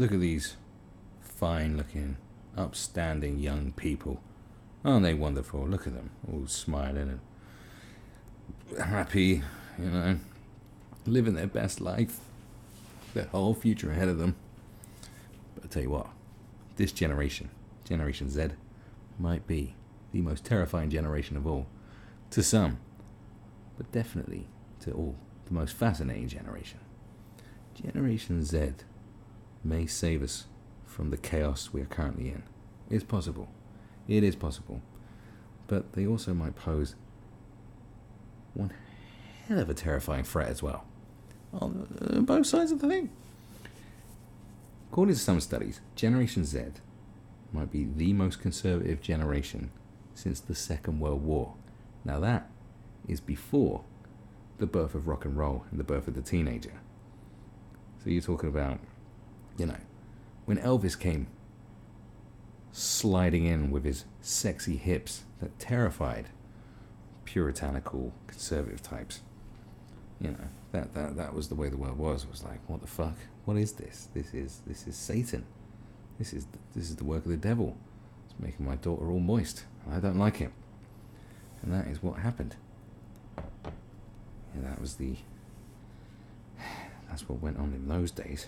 Look at these fine-looking, upstanding young people. Aren't they wonderful? Look at them, all smiling and happy, living their best life, their whole future ahead of them. But I tell you what, this generation, Generation Z, might be the most terrifying generation of all. To some, but definitely to all, the most fascinating generation. Generation Z may save us from the chaos we are currently in. It's possible. It is possible. But they also might pose one hell of a terrifying threat as well. On both sides of the thing. According to some studies, Generation Z might be the most conservative generation since the Second World War. Now that is before the birth of rock and roll and the birth of the teenager. So you're talking about, when Elvis came sliding in with his sexy hips that terrified puritanical conservative types. That was the way the world was. It was like, what the fuck? What is this? This is Satan. This is the work of the devil. It's making my daughter all moist. I don't like it. And that is what happened. And that's what went on in those days.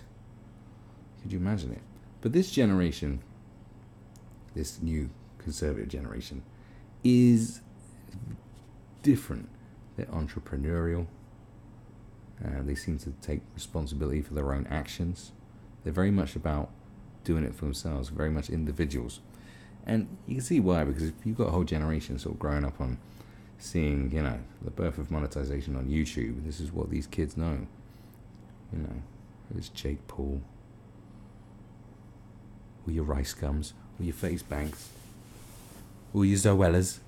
Could you imagine it? But this generation, this new conservative generation, is different. They're entrepreneurial. They seem to take responsibility for their own actions. They're very much about doing it for themselves, very much individuals. And you can see why, because if you've got a whole generation sort of growing up on seeing, the birth of monetization on YouTube, this is what these kids know. There's Jake Paul, or your Rice Gums, or your Face Banks, or your Zoellas,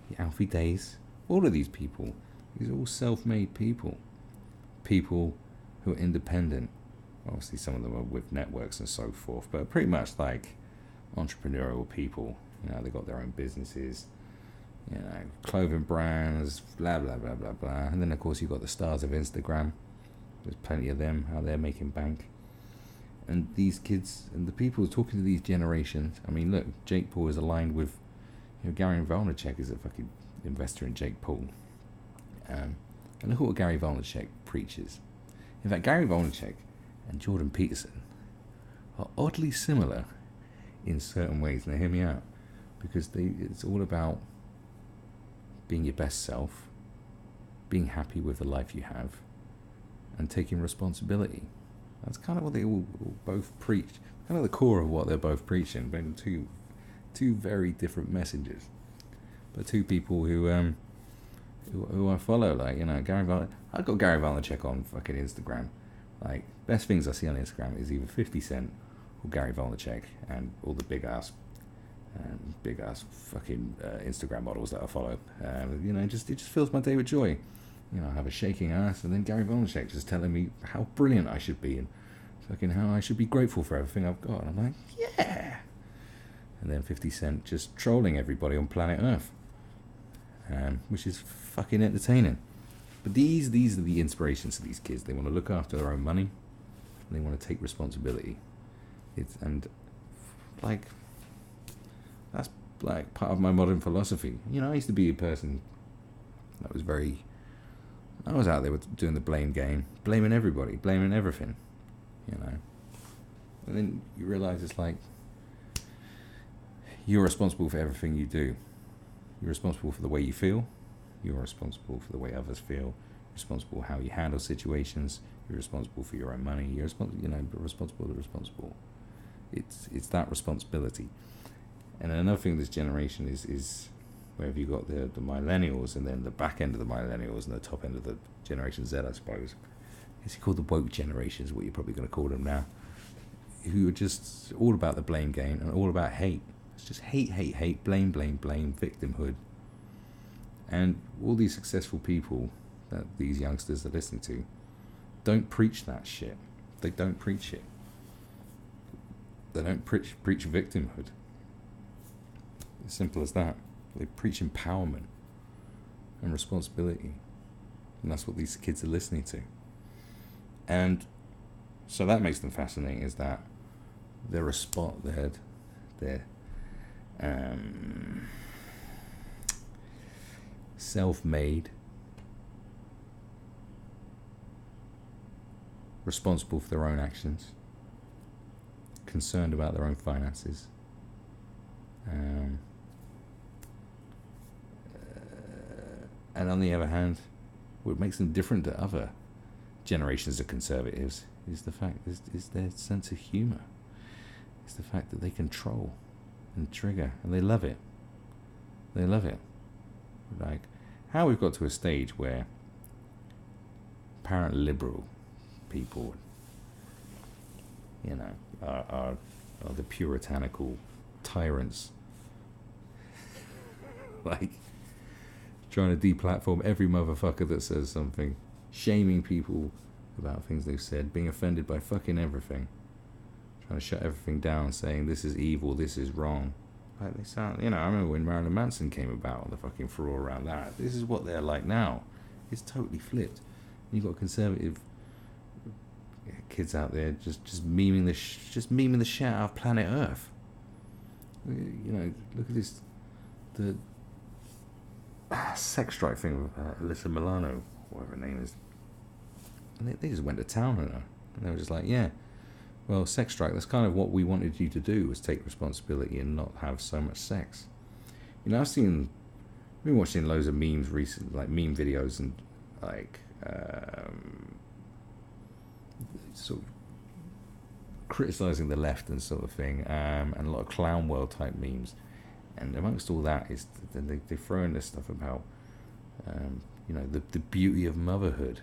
your Alfie Days. All of these people, these are all self-made people. People who are independent. Obviously some of them are with networks and so forth, but pretty much like entrepreneurial people. They got their own businesses, clothing brands, blah, blah, blah, blah, blah. And then, of course, you've got the stars of Instagram. There's plenty of them out there making bank. And these kids and the people talking to these generations, look, Jake Paul is aligned with, Gary Vaynerchuk is a fucking investor in Jake Paul. And look at what Gary Vaynerchuk preaches. In fact, Gary Vaynerchuk and Jordan Peterson are oddly similar in certain ways. Now, hear me out. Because it's all about being your best self, being happy with the life you have, and taking responsibility. That's kind of what they all both preach. Kind of the core of what they're both preaching, but two very different messages. But two people who I follow, Gary Vaynerchuk. I've got Gary Vaynerchuk on fucking Instagram. Best things I see on Instagram is either 50 Cent or Gary Vaynerchuk and all the big ass fucking Instagram models that I follow. It just fills my day with joy. I have a shaking ass, and then Gary Vaynerchuk just telling me how brilliant I should be and fucking how I should be grateful for everything I've got. And I'm like, yeah. And then 50 Cent just trolling everybody on planet Earth, which is fucking entertaining. But these are the inspirations to these kids. They want to look after their own money, and they want to take responsibility. That's part of my modern philosophy. I used to be a person that was I was out there doing the blame game, blaming everybody, blaming everything, And then you realize it's like, you're responsible for everything you do. You're responsible for the way you feel. You're responsible for the way others feel. You're responsible for how you handle situations. You're responsible for your own money. You're responsible. It's that responsibility. And another thing this generation is where have you got the millennials, and then the back end of the millennials and the top end of the Generation Z, I suppose. Is he called the woke generation, is what you're probably going to call them now, who are just all about the blame game and all about hate. It's just hate, blame, victimhood. And all these successful people that these youngsters are listening to don't preach that shit. They don't preach it. They don't preach victimhood. As simple as that. They preach empowerment and responsibility. And that's what these kids are listening to. And So that makes them fascinating, is that they're a spot, they're self-made, responsible for their own actions, concerned about their own finances, and on the other hand, what makes them different to other generations of conservatives is the fact is their sense of humour. It's the fact that they control and trigger, and they love it. They love it. Like how we've got to a stage where apparent liberal people, are the puritanical tyrants, like trying to deplatform every motherfucker that says something, shaming people about things they've said, being offended by fucking everything, trying to shut everything down, saying this is evil, this is wrong. Like they sound, I remember when Marilyn Manson came about, the fucking furore around that. This is what they're like now. It's totally flipped. You've got conservative kids out there just memeing the shit out of planet Earth. Look at this, the sex strike thing with Alyssa Milano, whatever her name is. And they just went to town on her, and they were just like, yeah, well, sex strike, that's kind of what we wanted you to do, was take responsibility and not have so much sex. I've been watching loads of memes recently, like meme videos, and like sort of criticizing the left and sort of thing, and a lot of clown world type memes. And amongst all that is they throw in this stuff about the beauty of motherhood.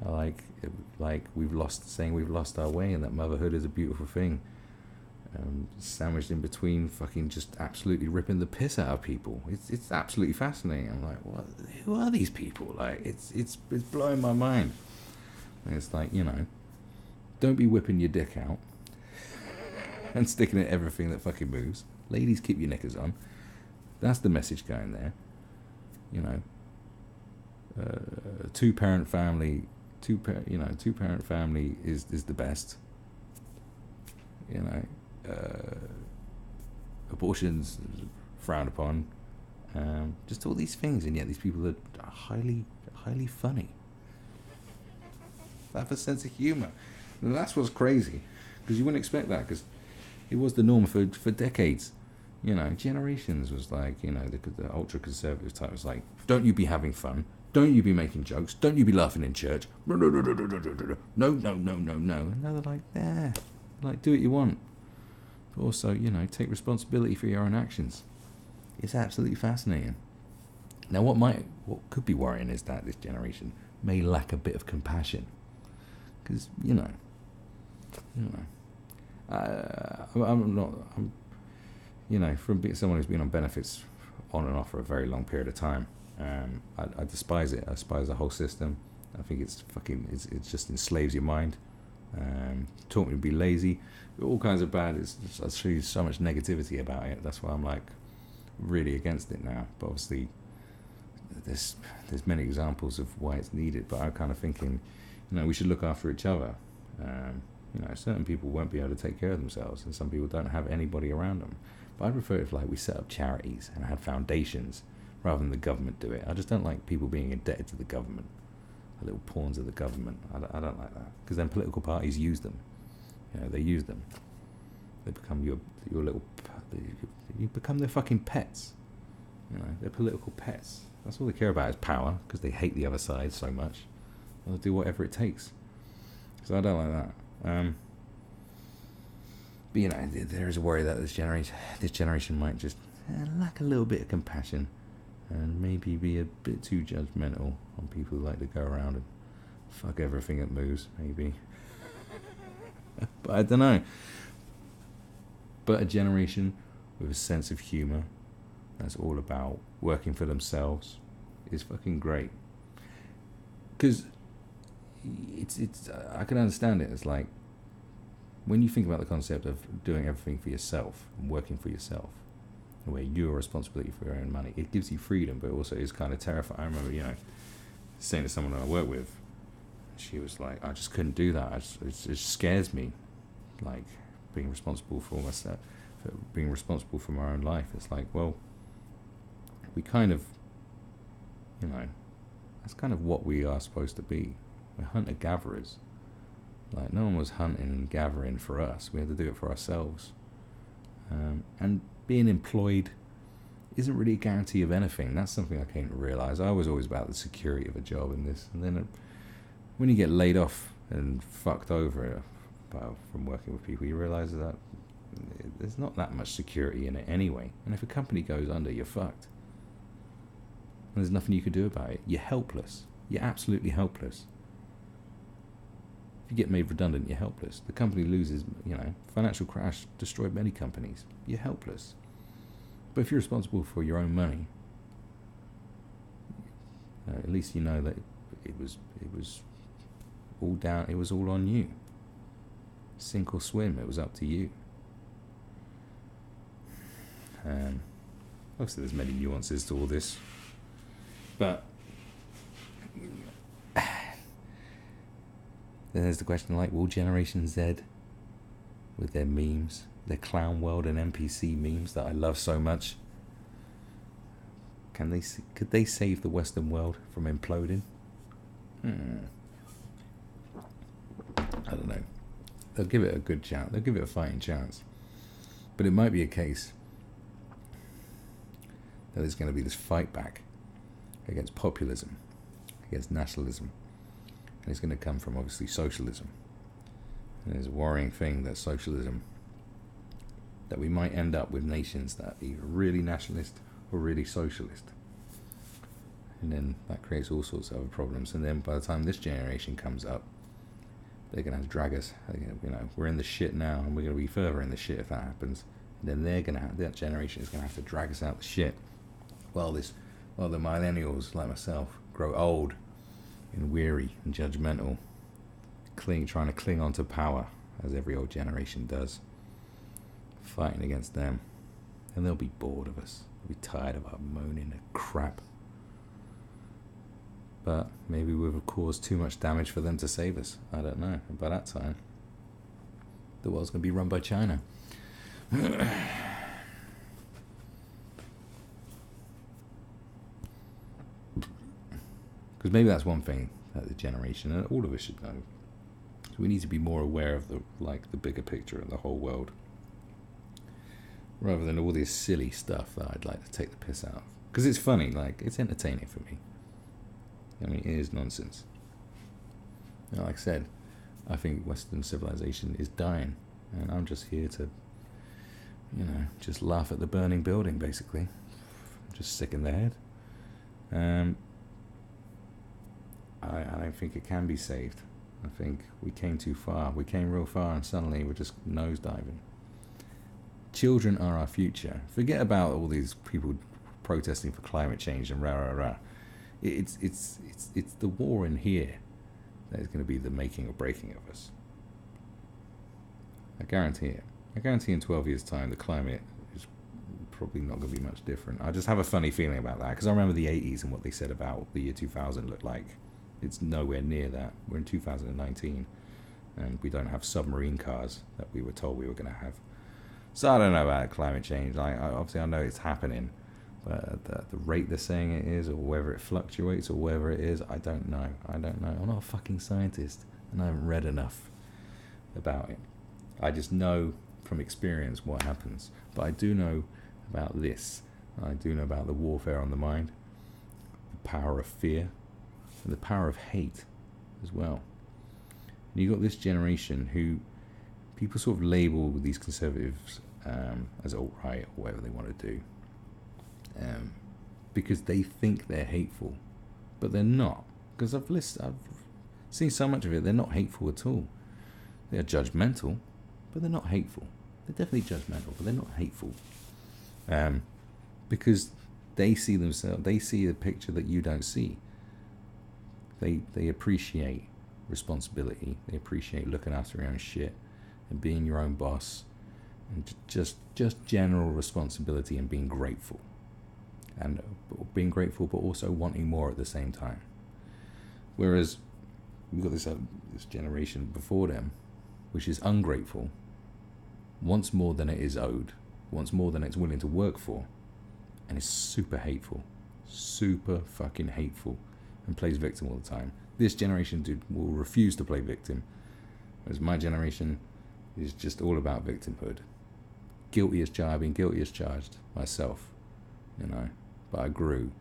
Like we've lost our way, and that motherhood is a beautiful thing. Sandwiched in between fucking just absolutely ripping the piss out of people. It's absolutely fascinating. I'm like, what? Who are these people? Like, it's blowing my mind. And it's like, don't be whipping your dick out and sticking it at everything that fucking moves. Ladies, keep your knickers on. That's the message going there. Two-parent family is the best. Abortions frowned upon. Just all these things, and yet these people are highly, highly funny. They have a sense of humour. And that's what's crazy, because you wouldn't expect that, because it was the norm for decades. Generations was like, the ultra-conservative type was like, don't you be having fun, don't you be making jokes, don't you be laughing in church, no. And now they're like, there, like, do what you want. But also, take responsibility for your own actions. It's absolutely fascinating. Now, what could be worrying is that this generation may lack a bit of compassion. Because, from being someone who's been on benefits on and off for a very long period of time, I despise it. I despise the whole system. I think it just enslaves your mind. Taught me to be lazy. All kinds of bad. I see so much negativity about it. That's why I'm like really against it now. But obviously, there's many examples of why it's needed. But I'm kind of thinking, we should look after each other. Certain people won't be able to take care of themselves, and some people don't have anybody around them. But I prefer if we set up charities and had foundations rather than the government do it. I just don't like people being indebted to the government, little pawns of the government. I don't like that, because then political parties use them. They use them. They become your little. You become their fucking pets. They're political pets. That's all they care about is power, because they hate the other side so much. They'll do whatever it takes. So I don't like that. But there is a worry that this generation might just lack a little bit of compassion, and maybe be a bit too judgmental on people who like to go around and fuck everything that moves, maybe. But I don't know. But a generation with a sense of humour, that's all about working for themselves, is fucking great. Because it's I can understand it. It's like, when you think about the concept of doing everything for yourself and working for yourself, where you're responsibility for your own money, it gives you freedom, but also is kind of terrifying. I remember, saying to someone that I work with, she was like, I just couldn't do that. It just scares me, like being responsible for myself, for being responsible for my own life. It's like, well, we kind of, that's kind of what we are supposed to be. We're hunter-gatherers. Like, no one was hunting and gathering for us. We had to do it for ourselves. And being employed isn't really a guarantee of anything. That's something I came to realise. I was always about the security of a job in this. And then when you get laid off and fucked over from working with people, you realise that there's not that much security in it anyway. And if a company goes under, you're fucked. And there's nothing you can do about it. You're helpless. You're absolutely helpless. If you get made redundant, you're helpless. The company loses, financial crash destroyed many companies. You're helpless. But if you're responsible for your own money, at least you know that it was all down. It was all on you. Sink or swim. It was up to you. Obviously, there's many nuances to all this, but then there's the question, like, will Generation Z, with their memes, their clown world and NPC memes that I love so much, could they save the Western world from imploding? I don't know. They'll give it a good chance. They'll give it a fighting chance. But it might be a case that there's going to be this fight back against populism, against nationalism. And it's going to come from, obviously, socialism. And there's a worrying thing that socialism, that we might end up with nations that are either really nationalist or really socialist. And then that creates all sorts of other problems. And then by the time this generation comes up, they're going to have to drag us. We're in the shit now, and we're going to be further in the shit if that happens. And then that generation is going to have to drag us out the shit. While the millennials, like myself, grow old and weary and judgmental, trying to cling on to power, as every old generation does, fighting against them. And they'll be bored of us. They'll be tired of our moaning and crap. But maybe we've caused too much damage for them to save us. I don't know. And by that time, the world's going to be run by China. Because maybe that's one thing that the generation, and all of us should know. So we need to be more aware of the bigger picture of the whole world, rather than all this silly stuff that I'd like to take the piss out of. Because it's funny, it's entertaining for me. It is nonsense. Like I said, I think Western civilization is dying, and I'm just here to, just laugh at the burning building, basically. I'm just sick in the head. I don't think it can be saved. I think we came too far. We came real far, and suddenly we're just nosediving. Children are our future. Forget about all these people protesting for climate change and rah. It's the war in here that is going to be the making or breaking of us. I guarantee it. I guarantee in 12 years' time the climate is probably not going to be much different. I just have a funny feeling about that, because I remember the 80s and what they said about what the year 2000 looked like. It's nowhere near that. We're in 2019, and we don't have submarine cars that we were told we were going to have. So I don't know about climate change. Obviously I know it's happening, but the rate they're saying it is, or whether it fluctuates, or whether it is, I don't know. I'm not a fucking scientist, and I haven't read enough about it. I just know from experience what happens. But I do know about this. I do know about the warfare on the mind, the power of fear, and the power of hate as well. And you've got this generation who people sort of label these conservatives as alt-right or whatever they want to do, because they think they're hateful, but they're not. Because I've seen so much of it, they're not hateful at all. They're judgmental, but they're not hateful. They're definitely judgmental, but they're not hateful. Because they see themselves, they see a picture that you don't see. They appreciate responsibility. They appreciate looking after your own shit and being your own boss, and just general responsibility and being grateful. And being grateful, but also wanting more at the same time. Whereas we've got this generation before them, which is ungrateful, wants more than it is owed, wants more than it's willing to work for, and is super hateful, super fucking hateful, and plays victim all the time. This generation, dude, will refuse to play victim, whereas my generation is just all about victimhood. Guilty as charged, I've been guilty as charged myself, but I grew.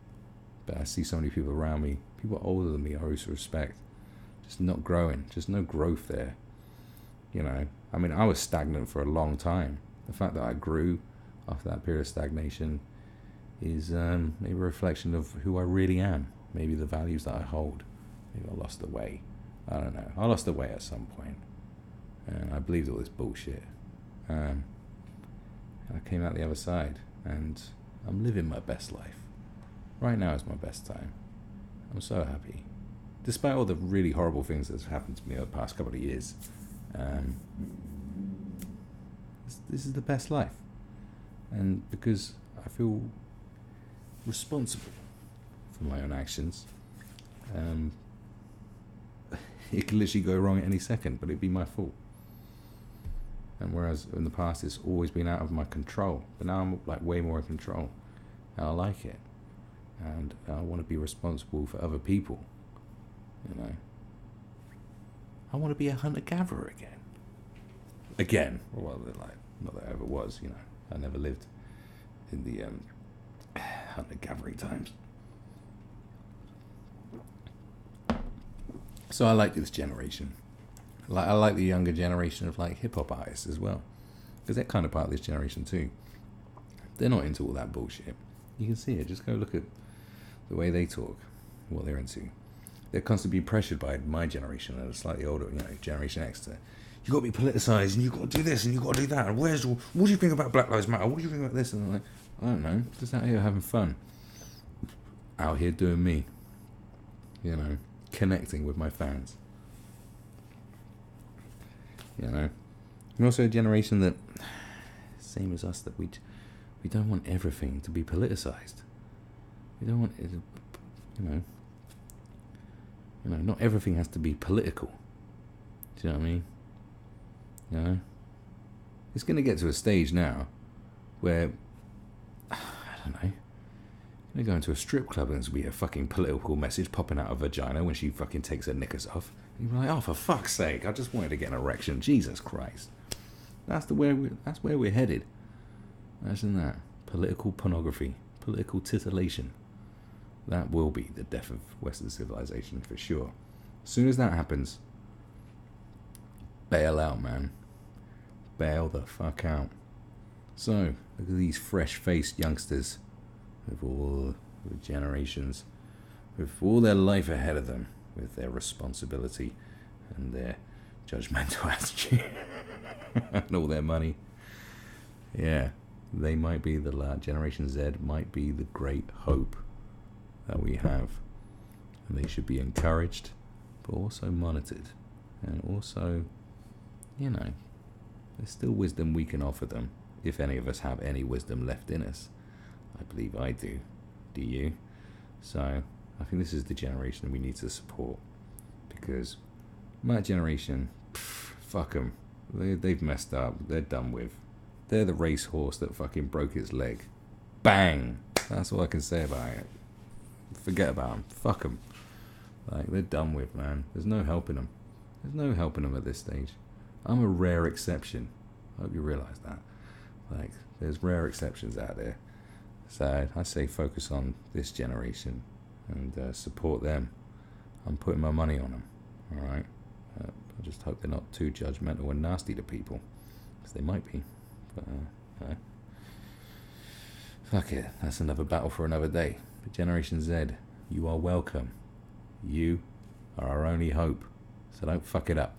But I see so many people around me, people older than me, I always respect, just not growing, just no growth there. I mean, I was stagnant for a long time. The fact that I grew after that period of stagnation is maybe a reflection of who I really am, maybe the values that I hold. Maybe I lost the way. I don't know. I lost the way at some point, and I believed all this bullshit. I came out the other side, and I'm living my best life. Right now is my best time. I'm so happy. Despite all the really horrible things that's happened to me over the past couple of years, this is the best life. And because I feel responsible for my own actions, it could literally go wrong at any second, but it'd be my fault. And whereas in the past it's always been out of my control, but now I'm like way more in control, and I like it. And I want to be responsible for other people. I want to be a hunter-gatherer again. Well, like, not that I ever was. I never lived in the hunter-gathering times. So I like this generation. I like the younger generation of like hip hop artists as well, because they're kind of part of this generation too. They're not into all that bullshit. You can see it. Just go look at the way they talk, what they're into. They're constantly pressured by my generation and a slightly older, Generation X. You got to be politicized, and you got to do this, and you got to do that. And what do you think about Black Lives Matter? What do you think about this? And I'm like, I don't know. Just out here having fun. Out here doing me. Connecting with my fans. And also a generation that, same as us, that we don't want everything to be politicized. We don't want it, not everything has to be political. Do you know what I mean? It's going to get to a stage now where, I don't know, you're going to go into a strip club and there's going to be a fucking political message popping out of her vagina when she fucking takes her knickers off. And you're like, oh, for fuck's sake, I just wanted to get an erection. Jesus Christ. That's where we're headed. Imagine that. Political pornography. Political titillation. That will be the death of Western civilization for sure. As soon as that happens, bail out, man. Bail the fuck out. So, look at these fresh-faced youngsters with all the generations, with all their life ahead of them, with their responsibility and their judgmental attitude and all their money. Yeah, they might be Generation Z might be the great hope that we have. And they should be encouraged, but also monitored. And also, there's still wisdom we can offer them, if any of us have any wisdom left in us. I believe I do. Do you? So, I think this is the generation we need to support. Because my generation, fuck them. They've messed up. They're done with. They're the racehorse that fucking broke its leg. Bang! That's all I can say about it. Forget about them. Fuck them. Like, they're done with, man. There's no helping them. There's no helping them at this stage. I'm a rare exception. I hope you realise that. Like, there's rare exceptions out there. So I say focus on this generation and support them. I'm putting my money on them. All right. I just hope they're not too judgmental and nasty to people, because they might be. But fuck it. That's another battle for another day. But Generation Z, you are welcome. You are our only hope. So don't fuck it up.